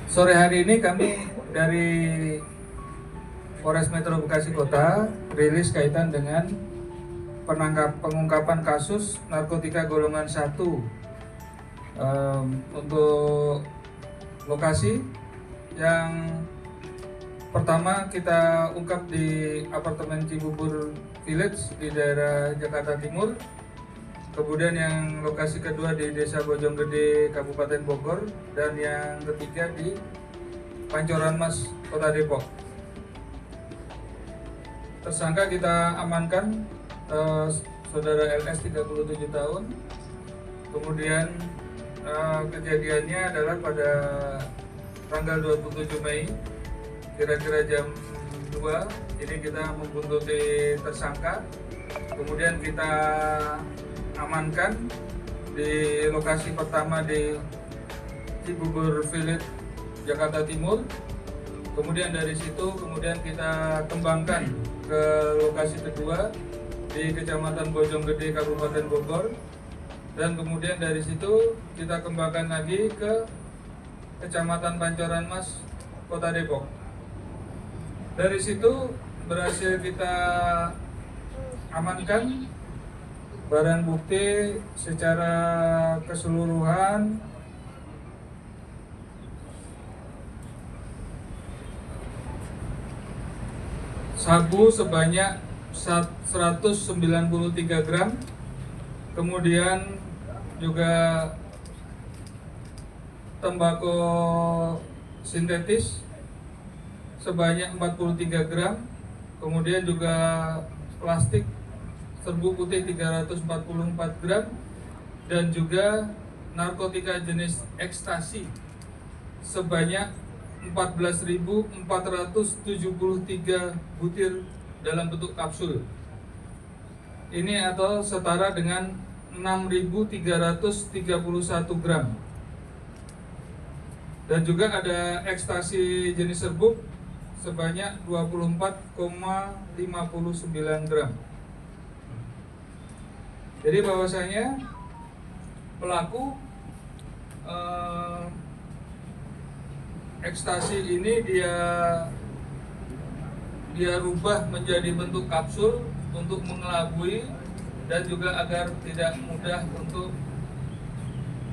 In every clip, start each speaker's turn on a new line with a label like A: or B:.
A: Sore hari ini kami dari Polres Metro Bekasi Kota rilis kaitan dengan pengungkapan kasus narkotika golongan 1. Untuk lokasi yang pertama kita ungkap di apartemen Cibubur Village di daerah Jakarta Timur. Kemudian yang lokasi kedua di Desa Bojonggede, Kabupaten Bogor, dan yang ketiga di Pancoran Mas, Kota Depok. Tersangka kita amankan saudara LS 37 tahun. Kemudian kejadiannya adalah pada tanggal 27 Mei, kira-kira jam 2. Ini kita membuntuti tersangka. Kemudian kita amankan di lokasi pertama di Cibubur Village, Jakarta Timur. Kemudian dari situ kita kembangkan ke lokasi kedua di Kecamatan Bojonggede, Kabupaten Bogor. Dan kemudian dari situ kita kembangkan lagi ke Kecamatan Pancoran Mas, Kota Depok. Dari situ berhasil kita amankan barang bukti secara keseluruhan sabu sebanyak 193 gram, kemudian juga tembakau sintetis sebanyak 43 gram, kemudian juga plastik serbuk putih 344 gram, dan juga narkotika jenis ekstasi sebanyak 14.473 butir dalam bentuk kapsul. Ini atau setara dengan 6.331 gram. Dan juga ada ekstasi jenis serbuk sebanyak 24,59 gram. Jadi bahwasanya pelaku ekstasi ini dia rubah menjadi bentuk kapsul untuk mengelabui dan juga agar tidak mudah untuk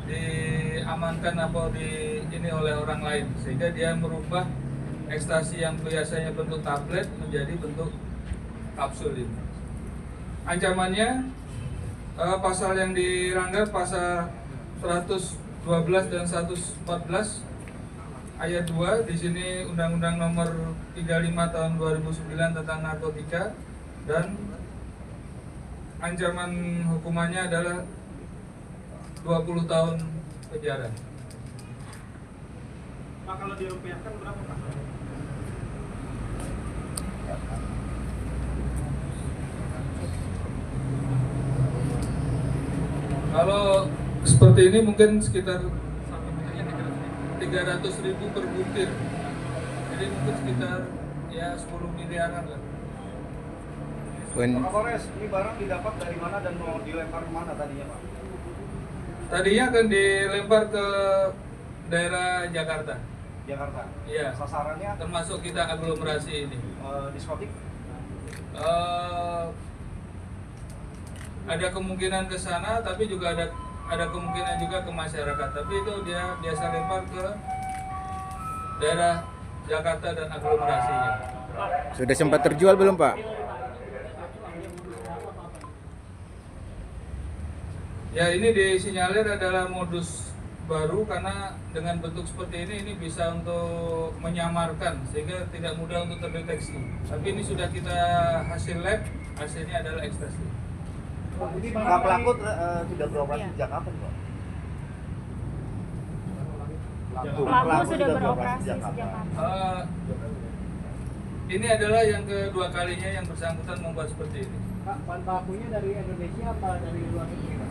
A: diamankan atau ini oleh orang lain, sehingga dia merubah ekstasi yang biasanya bentuk tablet menjadi bentuk kapsul ini. Ancamannya pasal yang dilanggar pasal 112 dan 114 ayat 2. Di sini Undang-Undang Nomor 35 Tahun 2009 tentang narkotika, dan ancaman hukumannya adalah 20 tahun penjara.
B: Pak, kalau dirupiahkan berapa, Pak?
A: Kalau seperti ini mungkin sekitar 300.000 per butir. Jadi mungkin sekitar 10 miliaran lah.
B: Pak Kapolres, ini barang didapat dari mana dan mau dilempar kemana tadinya, Pak?
A: Tadinya akan dilempar ke daerah Jakarta.
B: Jakarta?
A: Iya.
B: Sasarannya?
A: Termasuk kita aglomerasi ini.
B: Diskotik?
A: Ada kemungkinan ke sana, tapi juga ada kemungkinan juga ke masyarakat. Tapi itu dia biasa lempar ke daerah Jakarta dan aglomerasinya.
C: Sudah sempat terjual belum, Pak?
A: Ya, ini disinyalir adalah modus baru karena dengan bentuk seperti ini bisa untuk menyamarkan sehingga tidak mudah untuk terdeteksi. Tapi ini sudah kita hasil lab, hasilnya adalah ekstasi.
B: Pak, pelaku sudah beroperasi sejak kapan, Pak?
D: Pelaku sudah beroperasi sejak kapan?
A: Ini adalah yang kedua kalinya yang bersangkutan membuat seperti ini.
E: Pak, bahan bakunya dari Indonesia apa dari luar negeri?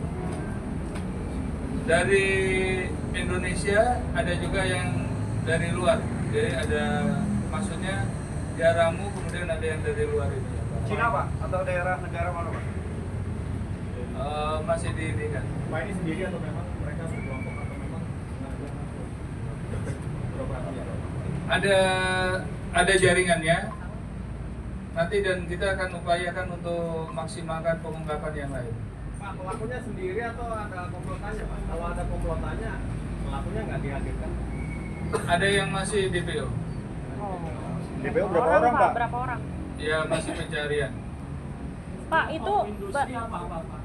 A: Dari Indonesia, ada juga yang dari luar. Jadi ada, maksudnya dia ramu, kemudian ada yang dari luar ini.
B: Cina, Pak? Atau daerah negara mana, Pak?
A: Masih di ini kan.
E: Pak, ini sendiri atau memang mereka berkelompok atau
A: ada jaringannya nanti, dan kita akan upayakan untuk maksimalkan pengungkapan yang lain.
B: Pak, pelakunya sendiri atau ada komplotannya, Pak? Kalau ada komplotannya, pelakunya nggak dihadirkan?
A: Ada yang masih DPO,
B: DPO berapa orang, Pak?
D: Berapa orang?
A: ya masih pencarian.
D: Pak, itu
E: Industri apa, Pak?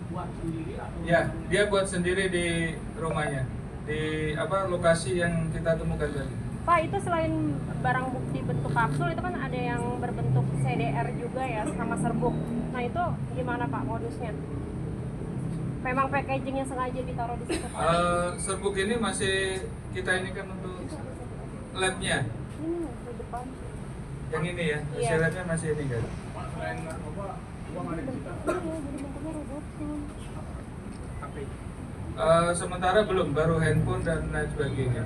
E: Buat sendiri atau?
A: Ya, dia buat sendiri di rumahnya, di lokasi yang kita temukan tadi.
D: Pak, itu selain barang bukti bentuk kapsul, itu kan ada yang berbentuk CDR juga ya, sama serbuk. Nah itu gimana Pak modusnya? Memang packagingnya sengaja ditaruh di situ Pak?
A: Serbuk ini masih kita ini kan untuk labnya.
D: Ini di depan.
A: Yang ini ya,
D: Iya.
A: hasilnya masih ini kan.
B: Selain narkoba, uang ada di kita.
D: Iya, jadi bentuknya robotnya.
A: Sementara belum, baru handphone dan lain sebagainya.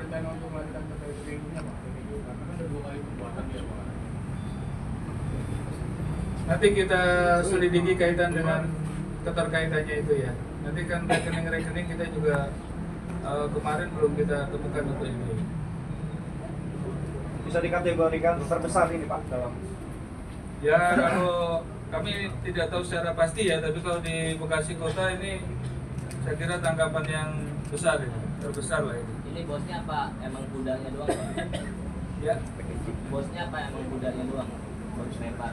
A: Nanti kita selidiki kaitan dengan keterkaitannya itu ya. Nanti kan rekening-rekening kita juga kemarin belum kita temukan untuk ini.
B: Bisa dikategorikan terbesar ini, Pak, dalam
A: Ya kalau kami tidak tahu secara pasti ya, tapi kalau di Bekasi Kota ini saya kira tangkapan yang besar ini, terbesar lah ini.
F: Ini bosnya apa? Emang budaknya doang? Pak?
A: Ya,
F: Bosnya apa? Emang budaknya doang? Harus lempar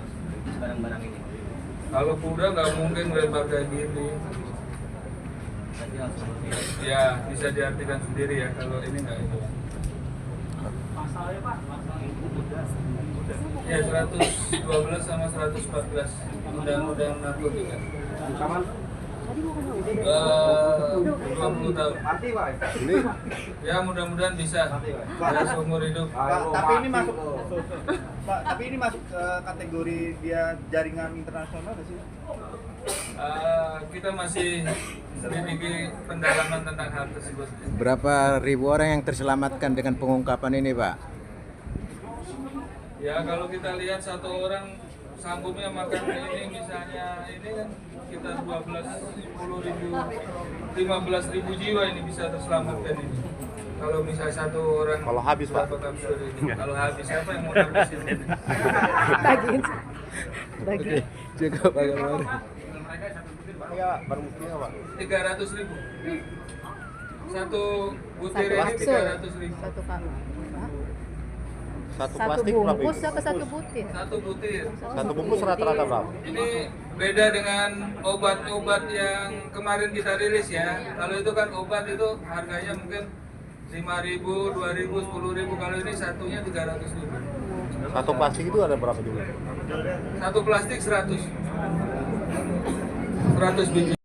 F: barang-barang ini.
A: kalau kuda nggak mungkin lebar kayak gini.
F: Berarti langsung bosnya.
A: Ya bisa diartikan sendiri ya kalau ini nggak itu.
E: Pasalnya Pak, pasal
A: Ya 112 sama 114 undang-undang narkotika.
B: ancaman
A: 20 tahun.
B: mati, Pak.
A: Ya mudah-mudahan bisa.
B: Mati, Pak.
A: Ya seumur hidup.
B: Pak, tapi ini masuk Pak, tapi ini masuk kategori dia jaringan internasional nggak sih?
A: Kita masih selidiki pendalaman tentang hal tersebut.
C: Berapa ribu orang yang terselamatkan dengan pengungkapan ini, Pak?
A: Ya kalau kita lihat satu orang sanggupnya makan ini misalnya ini kan kita 10 ribu 15 ribu jiwa ini bisa terselamatkan ini. Kalau misalnya satu orang
G: Kalau habis, Pak.
A: dapat kapsul ini. Kalau habis siapa yang mau habisin ini?
C: Oke, cukup Pak Kapolres.
B: Ya, baru buktinya, Pak.
A: 300 ribu. Satu butir
H: Satu
A: ini
H: kapsul.
A: 300 ribu.
H: Satu kali.
G: Satu
H: Satu
G: plastik berapa?
H: bungkus
G: Ibu?
H: apa satu butir?
A: Satu butir.
G: Satu bungkus rata-rata berapa?
A: Ini beda dengan obat-obat yang kemarin kita rilis ya. Kalau itu kan obat itu harganya mungkin 5.000, 2.000, 10.000. Kalau ini satunya 300.000.
G: Satu plastik itu ada berapa juga?
A: Satu plastik 100. 100 biji.